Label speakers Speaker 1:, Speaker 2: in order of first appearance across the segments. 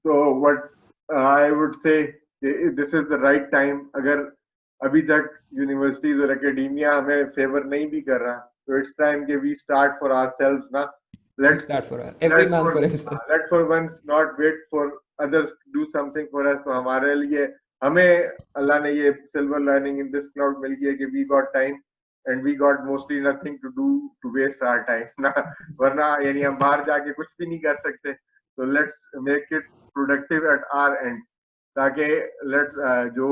Speaker 1: तो what I would say this is the right time. अगर अभी तक यूनिवर्सिटीज और एकेडमिया हमें फेवर नहीं भी कर रहा, तो इट्स टाइम कि वी स्टार्ट फॉर आवरसेल्व्स ना।
Speaker 2: We
Speaker 1: let's
Speaker 2: start for every
Speaker 1: let
Speaker 2: man
Speaker 1: for
Speaker 2: for himself.
Speaker 1: Let for once not wait for others do something for us. तो हमारे लिए हमें अल्लाह ने ये silver lining in this cloud मिल गया कि we got time and we got mostly nothing to do to waste our time ना। वरना यानी हम बाहर जाके कुछ भी नहीं कर सकते। तो let's make it productive at our end, ताकि लेट्स जो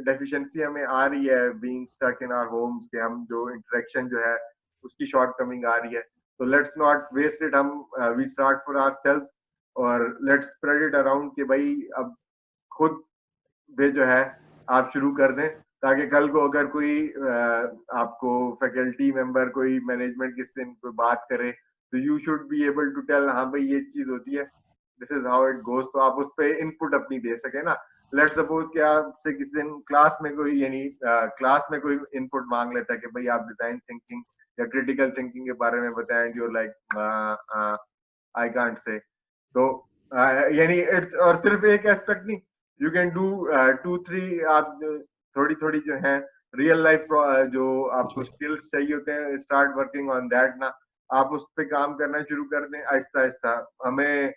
Speaker 1: डेफिशिएंसी हमें आ रही है being stuck in our homes के, हम जो इंटरेक्शन जो है उसकी शॉर्ट कमिंग आ रही है, तो लेट्स नॉट वेस्ट इट। हम वी स्टार्ट फॉर आवरसेल्व्स और लेट्स स्प्रेड इट अराउंड कि भाई अब खुद पे जो है आप शुरू कर दें, ताकि कल को अगर कोई आपको फैकल्टी मेंबर कोई मैनेजमेंट किस दिन कोई बात करे, तो you should be able to tell हाँ भाई ये चीज होती है, this is how it goes. तो आप उस पर इनपुट अपनी दे सके ना। लेट सपोज कि आपसे किसी दिन क्लास में कोई यानी क्लास में कोई इनपुट मांग लेता है कि भाई आप डिजाइन थिंकिंग या क्रिटिकल थिंकिंग के बारे में बताएं, and you're like I can't say. तो यानी इट्स और सिर्फ एक एस्पेक्ट नहीं, यू कैन डू 2-3 आप थोड़ी थोड़ी जो है रियल लाइफ जो आपको
Speaker 2: Situation.
Speaker 1: स्किल्स चाहिए होते हैं, स्टार्ट वर्किंग ऑन दैट ना। आप उस पे काम करना शुरू कर दें आहिस्ता आहिस्ता। हमें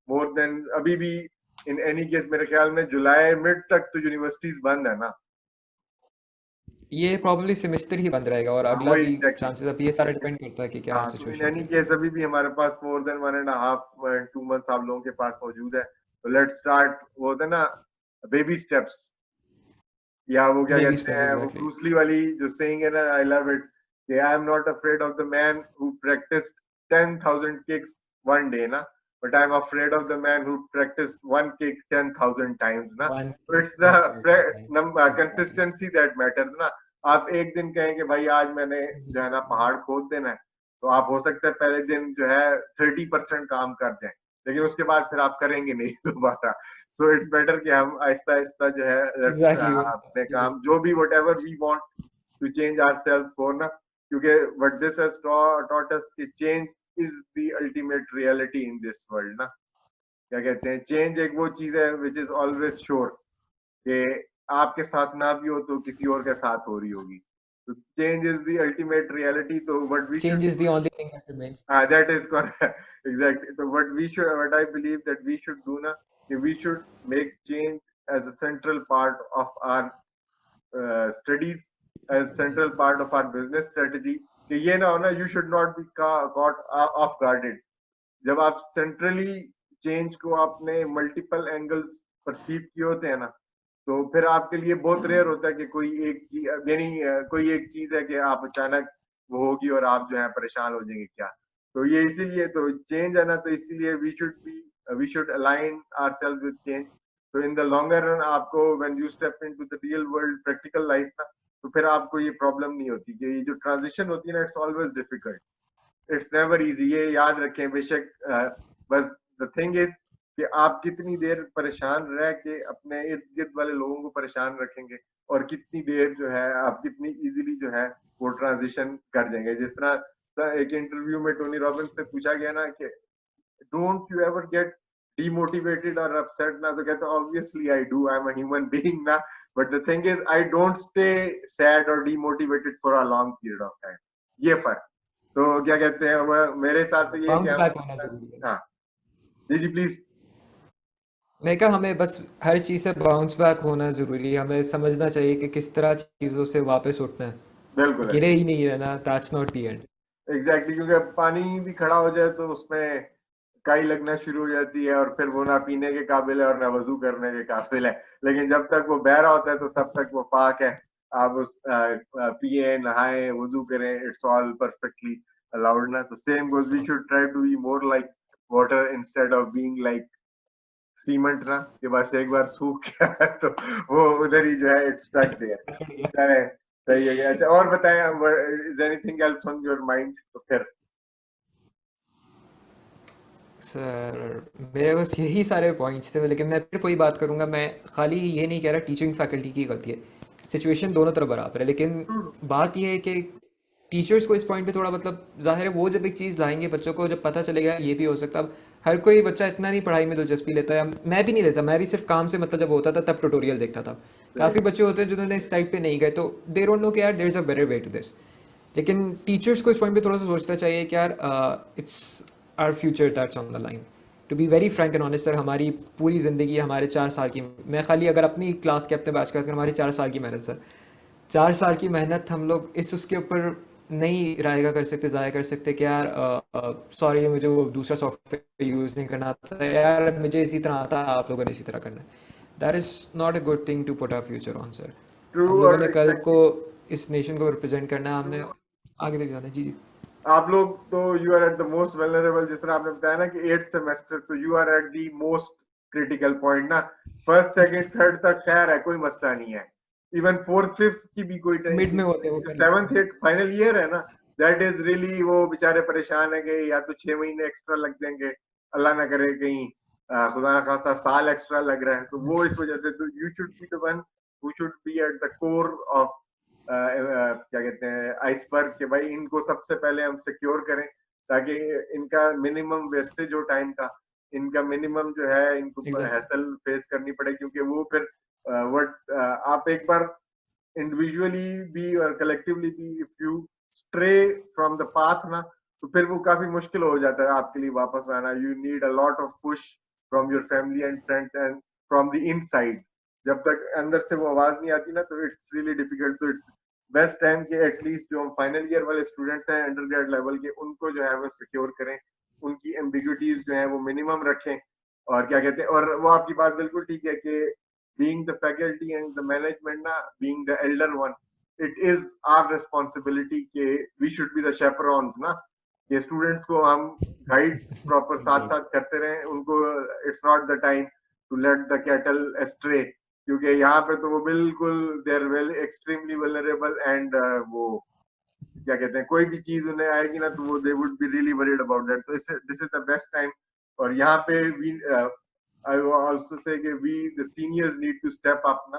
Speaker 1: मोर देन अभी भी इन एनी केस मेरे ख्याल में जुलाई मिड तक तो यूनिवर्सिटीज बंद है ना।
Speaker 2: ये प्रॉब्लली सेमेस्टर ही बंद रहेगा और अगला
Speaker 1: वही
Speaker 2: भी
Speaker 1: एग्जैक्टली।
Speaker 2: चांसेस, अब ये सारा डिपेंड करता है कि क्या
Speaker 1: हाँ, तो इन
Speaker 2: सिचुएशन
Speaker 1: एनी
Speaker 2: है.
Speaker 1: केस अभी भी हमारे पास मोर देन 1.5-2 मंथ्स आप लोगों के पास मौजूद है। तो लेट्स स्टार्ट वो होता है ना बेबी स्टेप्स, या वो क्या
Speaker 2: बेबी
Speaker 1: कहते
Speaker 2: स्टेप
Speaker 1: हैं वो
Speaker 2: एग्जैक्टली.
Speaker 1: ब्रूसली वाली जो सेइंग है ना, आई लव इट, कि I am not afraid of the man who practised 10,000 kicks one day ना, but I am afraid of the man who practised one kick 10,000 times ना।
Speaker 2: वन
Speaker 1: तो it's
Speaker 2: 10,000
Speaker 1: the
Speaker 2: time exactly.
Speaker 1: Consistency that matters ना। आप एक दिन कहें कि भाई आज मैंने जो है ना पहाड़ खोद देना है, तो आप हो सकता है पहले दिन जो है 30% काम कर जाए, लेकिन उसके बाद फिर आप करेंगे नहीं दोबारा। सो इट्स बेटर कि हम आहिस्ता आहिस्ता जो है
Speaker 2: एग्जैक्टली.
Speaker 1: अपने काम जो भी whatever we want to change ourselves for ना, क्योंकि what this has taught us कि change is the ultimate reality in this world ना। क्या कहते हैं, चेंज एक वो चीज है विच इज ऑलवेज श्योर, कि आपके साथ ना भी हो तो किसी और के साथ हो रही होगी। तो change is the ultimate reality. तो what we should
Speaker 2: change is the only thing that remains.
Speaker 1: that is correct. Exactly. So what I believe that we should do now, we should make change as a central part of our studies, as central part of our business strategy. कि ये ना होना, you should not be caught off guarded। जब आप centrally change को आपने multiple angles perceive किए होते हैं ना, तो फिर आपके लिए बहुत रेयर होता है कि कोई एक चीज यानी कोई एक चीज है कि आप अचानक वो होगी और आप जो है परेशान हो जाएंगे क्या। तो ये इसीलिए तो चेंज है ना, तो इसीलिए we should align ourselves with change. तो इन द लॉन्गर रन आपको when you step into the real world practical life ना, तो फिर आपको ये प्रॉब्लम नहीं होती कि ये जो ट्रांजिशन होती है ना, it's always difficult, it's never easy. ये याद रखें बेशक। बस द थिंग इज कि आप कितनी देर परेशान रह के अपने इर्द गिर्द वाले लोगों को परेशान रखेंगे, और कितनी देर जो है आप कितनी इजीली जो है वो ट्रांजिशन कर जाएंगे। जिस तरह एक इंटरव्यू में टोनी रॉबिन्स से पूछा गया ना कि don't you ever get demotivated or upset ना, तो कहते obviously I do, I am a human being ना, but the thing is I don't stay sad और demotivated for a long period of time. ये फर्क। तो क्या कहते हैं मेरे हिसाब से ये है कि
Speaker 2: बाउंस
Speaker 1: हम
Speaker 2: बैक होना जरूरी है.
Speaker 1: हाँ जी जी प्लीज।
Speaker 2: मैं कहा हमें बस हर चीज़ से बाउंस बैक होना ज़रूरी है. हमें समझना चाहिए कि किस तरह चीज़ों से वापस उठना है.
Speaker 1: बिल्कुल है।
Speaker 2: गिरे ही नहीं रहना, that's not the end.
Speaker 1: Exactly, क्योंकि अब पानी भी खड़ा हो जाए तो उसमें काई लगना शुरू हो जाती है, और फिर वो ना पीने के काबिल है और ना वजू करने के काबिल है। लेकिन जब तक वो बह रहा होता है तो तब तक वो पाक है। आप उस पिए नहाए वजू करें, इट्स ऑल परफेक्टली अलाउड ना। तो same goes, we should try to be more like water instead of being like cement ना, कि बस एक बार सूख गया तो वो उधर ही जो है इट्स स्टक देयर। चले, सही है। अच्छा और बताएं, is anything else on your mind तो फिर।
Speaker 2: सर मेरे बस यही सारे पॉइंट्स थे, लेकिन मैं फिर वही बात करूंगा. मैं खाली ये नहीं कह रहा टीचिंग फैकल्टी की गलती है. सिचुएशन दोनों तरफ बराबर है, लेकिन बात यह है कि टीचर्स को इस पॉइंट पे थोड़ा मतलब, जाहिर है वो जब एक चीज़ लाएंगे बच्चों को जब पता चलेगा ये भी हो सकता है. अब हर कोई बच्चा इतना नहीं पढ़ाई में दिलचस्पी लेता है, मैं भी नहीं लेता, मैं भी सिर्फ काम से मतलब जब होता था तब ट्यूटोरियल देखता था। काफ़ी बच्चे होते हैं जिन्होंने इस साइड पे नहीं गए, तो दे डोंट नो कि यार there is a better way to this. लेकिन टीचर्स को इस पॉइंट पे थोड़ा सा सोचना चाहिए कि यार it's our future that's on the line. To be very frank and honest sir, हमारी पूरी ज़िंदगी हमारे 4 साल की, मैं खाली अगर अपनी क्लास के अपने बैच का, हमारी 4 साल की मेहनत सर, 4 साल की मेहनत हम लोग इस उसके ऊपर नहीं रायगा कर सकते, ज़ाया कर सकते कि यार सॉरी मुझे वो दूसरा सॉफ्टवेयर यूज़ नहीं करना आता यार, मुझे इसी तरह आता है, आप लोगों ने इसी तरह करना है। That is not a good thing to put our future on sir.
Speaker 1: True.
Speaker 2: हम लोगों
Speaker 1: और
Speaker 2: ने कल को
Speaker 1: एग्जैक्टली
Speaker 2: इस नेशन को रिप्रेजेंट करना है, हमने आगे तक जाना है। जी जी।
Speaker 1: आप लोग तो you are at the most vulnerable, जिस तरह आपने बताया ना कि 8th सेमेस्टर, तो you are at the most critical point ना। फर्स्ट सेकंड थर्ड तक खैर है, कोई मसला नहीं है। इवन फोर्थ फिफ्थ की भी कोई
Speaker 2: मिड
Speaker 1: टेंशन
Speaker 2: में होते हैं वो
Speaker 1: नहीं।
Speaker 2: कर लेते
Speaker 1: सेवंथ
Speaker 2: हैं।
Speaker 1: एट फाइनल ईयर है ना, दैट इज रियली, वो बेचारे परेशान है कि या तो 6 महीने एक्स्ट्रा लग जाएंगे, अल्लाह ना करे कहीं खुदा ना खास्ता साल एक्स्ट्रा लग रहा है, तो वो इस वजह से तो you should be the one who should be at the core of क्या कहते हैं आइसबर्ग, कि भाई इनको सबसे पहले हम सिक्योर करें, ताकि इनका मिनिमम वेस्टेज हो टाइम का, इनका मिनिमम जो है इनको
Speaker 2: एग्जैक्टली।
Speaker 1: हैसल फेस करनी पड़े, क्योंकि वो फिर व्हाट आप एक बार इंडिविजुअली भी और कलेक्टिवली भी if you stray from the path ना, तो फिर वो काफी मुश्किल हो जाता है आपके लिए वापस आना। You need a lot of push from your family and friends and from the inside. जब तक अंदर से वो आवाज नहीं आती ना, तो इट्स रियली डिफिकल्ट। तो इट्स बेस्ट टाइम कि एटलीस्ट जो हम फाइनल ईयर वाले स्टूडेंट्स हैं अंडर ग्रेड लेवल के, उनको जो है वो सिक्योर करें, उनकी एम्बिग्यूटीज जो है वो मिनिमम रखें। और क्या कहते हैं, और वो आपकी बात बिल्कुल ठीक है कि being the faculty and the management na, being the elder one, it is our responsibility ke we should be the chaperones na, कि स्टूडेंट्स को हम गाइड प्रॉपर साथ
Speaker 2: एग्जैक्टली।
Speaker 1: साथ करते रहें उनको। It's not the time to let the cattle astray, क्योंकि यहाँ पे तो वो बिल्कुल they are well extremely vulnerable and वो क्या कहते हैं, कोई भी चीज उन्हें आएगी ना, तो वो they would be really worried about that. तो this is the best time. और यहाँ पे वी आई आल्सो से कि we the seniors need to step up ना,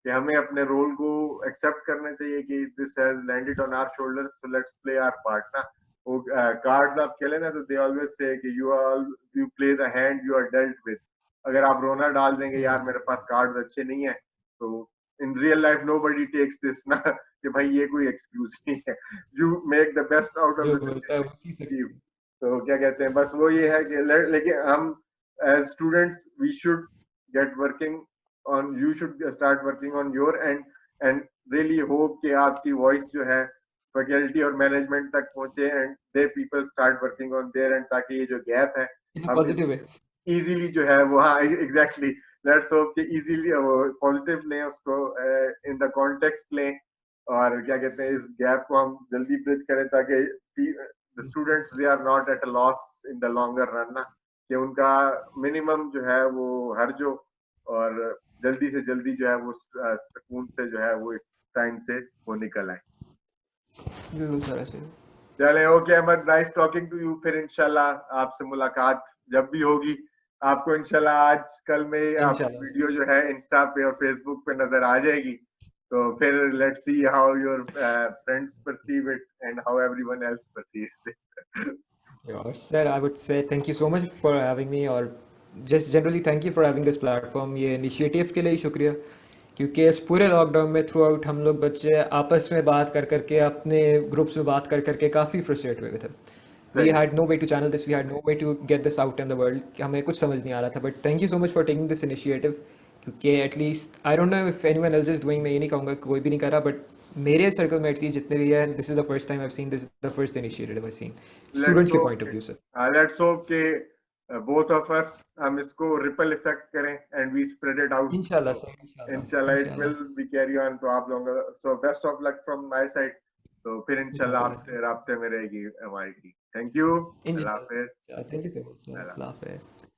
Speaker 1: कि हमें अपने रोल को एक्सेप्ट करना चाहिए कि this has landed on our shoulders, so let's play our part ना। वो कार्ड्स आप खेले ना, तो दे ऑलवेज से कि you play the hand you are dealt with. अगर आप रोना डाल देंगे यार मेरे पास कार्ड्स अच्छे नहीं है, तो in real life nobody takes this ना, कि भाई ये कोई एक्सक्यूज नहीं है। You make the best out of
Speaker 2: जो
Speaker 1: द
Speaker 2: बोलता है उसी से।
Speaker 1: सिचुएशन। तो क्या कहते हैं, बस वो ये है कि लेकिन हम as students we should get working on, you should start working on your and really hope कि आपकी वॉइस जो है फैकल्टी और मैनेजमेंट तक पहुंचे and they people start working on their and, ताकि ये जो गैप है
Speaker 2: इन
Speaker 1: हम इस
Speaker 2: पॉजिटिव वे।
Speaker 1: इजीली जो है वो, हाँ एग्जैक्टली, लेट्स होप कि इजीली वो पॉजिटिव लें उसको, इन द कॉन्टेक्स्ट लें, और क्या कहते हैं इस गैप को हम जल्दी ब्रिज करें, ताकि the students they are not at a loss in the longer run ना, कि उनका मिनिमम जो है वो हर जो, और जल्दी से जल्दी जो है वो सुकून से जो है वो इस टाइम से वो निकल आए।
Speaker 2: बिल्कुल सर ऐसे।
Speaker 1: चले okay Ahmed, nice talking to you. फिर इंशाल्लाह आपसे मुलाकात जब भी होगी, आपको इंशाल्लाह आज कल में आपकी
Speaker 2: इंशाल्लाह
Speaker 1: वीडियो जो है इंस्टा पे और फेसबुक पे नजर आ जाएगी। तो फिर let's see how your friends perceive it and how everyone else perceives it.
Speaker 2: sir. Sir, I would say thank you so much for having me, और just generally thank you for having this platform। ये initiative के लिए ही शुक्रिया, क्योंकि इस पूरे lockdown में through out हम लोग बच्चे आपस में बात कर करके, अपने ग्रुप्स में बात कर करके काफ़ी फ्रस्ट्रेट हुए थे। वी
Speaker 1: सही।
Speaker 2: Had no way to channel this, we had no way to get this out in the world, हमें कुछ समझ नहीं आ रहा था। But thank you so much for taking this initiative, क्योंकि at least I don't know if anyone else is doing, मैं ये नहीं कहूँगा कि कोई भी नहीं कर रहा, बट मेरे सर्कल में एटलीस्ट जितने भी है, this is the first time I have seen, this is the first initiative I seen
Speaker 1: let's
Speaker 2: students के
Speaker 1: होप
Speaker 2: पॉइंट ऑफ व्यू से।
Speaker 1: लेट्स होप के बोथ ऑफ अस हम इसको रिपल इफेक्ट करें and we spread it out.
Speaker 2: इंशाल्लाह
Speaker 1: तो
Speaker 2: sir, इंशाल्लाह
Speaker 1: इंशाल्लाह इट विल
Speaker 2: इंशाल्लाह
Speaker 1: बी कैरी ऑन। तो आप लोगों का so best of luck from my side. तो फिर इंशाल्लाह
Speaker 2: इंशाल्लाह
Speaker 1: आपसे राब्ते में रहेगी हमारी टीम। Thank you. अल्लाह हाफिज।
Speaker 2: इंशाल्लाह। Thank you so much sir,
Speaker 1: अल्लाह।
Speaker 2: अल्लाह हाफ़िज़।